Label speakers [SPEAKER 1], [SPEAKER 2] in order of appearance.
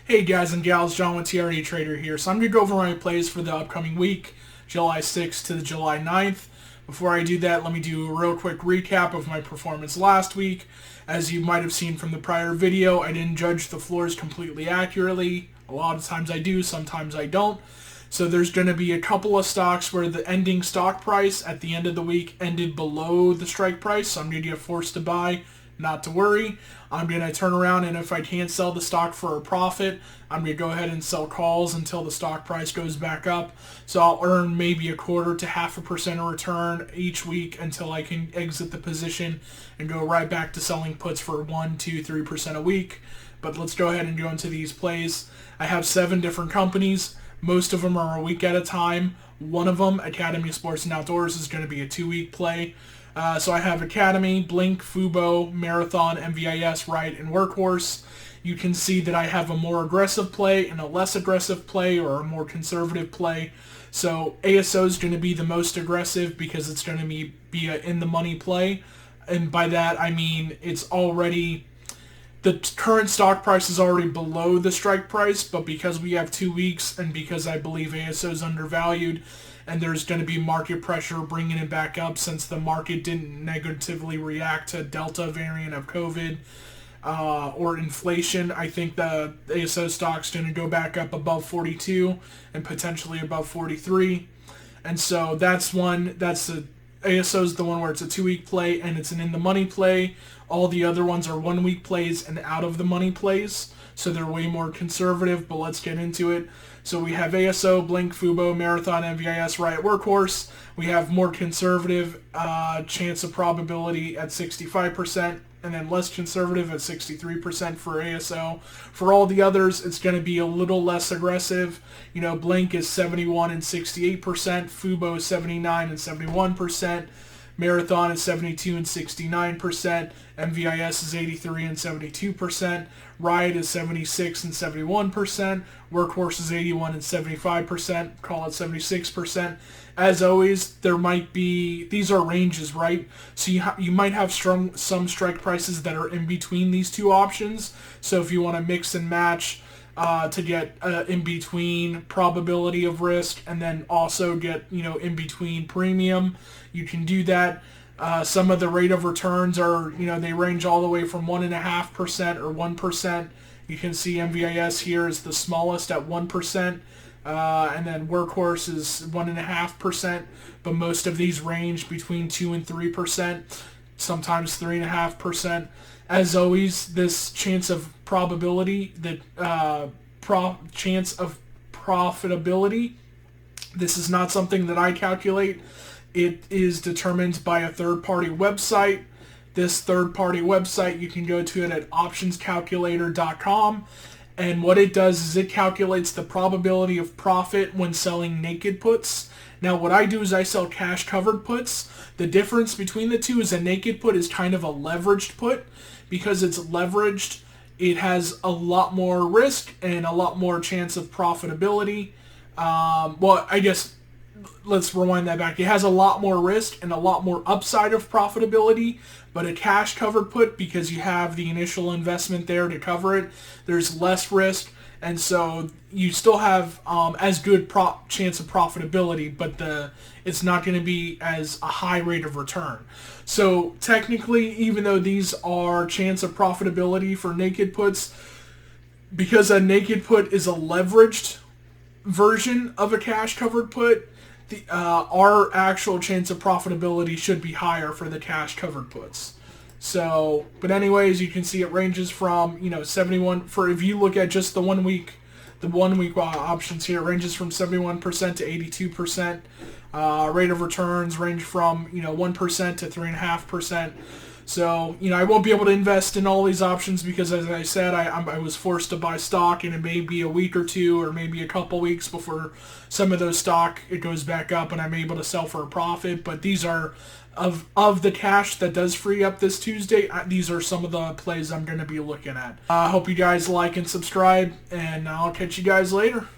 [SPEAKER 1] Hey guys and gals, John with TRE Trader here. So I'm going to go over my plays for the upcoming week, July 6th to the July 9th. Before I do that, let me do a real quick recap of my performance last week. As you might have seen from the prior video, I didn't judge the floors completely accurately. A lot of times I do, sometimes I don't. So there's going to be a couple of stocks where the ending stock price at the end of the week ended below the strike price, so I'm going to get forced to buy. Not to worry. I'm going to turn around, and if I can't sell the stock for a profit, I'm going to go ahead and sell calls until the stock price goes back up. So I'll earn maybe 1/4 to 0.5% of return each week until I can exit the position and go right back to selling puts for 1, 2, 3% a week. But let's go ahead and go into these plays. I have 7 different companies. Most of them are a week at a time. One of them, Academy Sports and Outdoors, is going to be a 2-week play. So I have Academy, Blink, Fubo, Marathon, MVIS, Ride, and Workhorse. You can see that I have a more aggressive play and a less aggressive play, or a more conservative play. So ASO is going to be the most aggressive because it's going to be an in-the-money play. And by that, I mean it's already... The current stock price is already below the strike price, but because we have 2 weeks and because I believe ASO is undervalued and there's going to be market pressure bringing it back up since the market didn't negatively react to Delta variant of COVID or inflation, I think the ASO stock's going to go back up above 42 and potentially above 43. And so that's the ASO is the one where it's a 2-week play and it's an in-the-money play. All the other ones are 1-week plays and out-of-the-money plays, so they're way more conservative, but let's get into it. So we have ASO, Blink, Fubo, Marathon, MVIS, Riot, Workhorse. We have more conservative chance of probability at 65%, and then less conservative at 63% for ASO. For all the others, it's going to be a little less aggressive. You know, Blink is 71 and 68%, Fubo is 79 and 71%, Marathon is 72 and 69%, MVIS is 83 and 72%, Riot is 76 and 71%, Workhorse is 81 and 75%, call it 76%. As always, there might be, these are ranges, right? So you might have some strike prices that are in between these two options. So if you want to mix and match to get in between probability of risk and then also get, in between premium, you can do that. Some of the rate of returns are, they range all the way from 1.5% or 1%. You can see MVIS here is the smallest at 1%. And then Workhorse is 1.5%, but most of these range between 2 and 3%, sometimes 3.5%. As always, this chance of probability, chance of profitability, this is not something that I calculate. It is determined by a third-party website. This third-party website, you can go to it at optionscalculator.com. And what it does is it calculates the probability of profit when selling naked puts. Now, what I do is I sell cash-covered puts. The difference between the two is a naked put is kind of a leveraged put. Because it's leveraged, it has a lot more risk and a lot more chance of profitability. Well, I guess let's rewind that back. It has a lot more risk and a lot more upside of profitability, but a cash covered put, because you have the initial investment there to cover it, there's less risk, and so you still have as good chance of profitability, but it's not going to be as a high rate of return. So technically, even though these are chance of profitability for naked puts, because a naked put is a leveraged version of a cash covered put, our actual chance of profitability should be higher for the cash covered puts. So, but anyways, you can see it ranges from 71 for, if you look at just the 1 week, options here, it ranges from 71% to 82%. Rate of returns range from 1% to 3.5%. So, I won't be able to invest in all these options because, as I said, I was forced to buy stock, and it may be a week or two or maybe a couple weeks before some of those stock, it goes back up and I'm able to sell for a profit. But these are, of the cash that does free up this Tuesday, these are some of the plays I'm going to be looking at. I hope you guys like and subscribe, and I'll catch you guys later.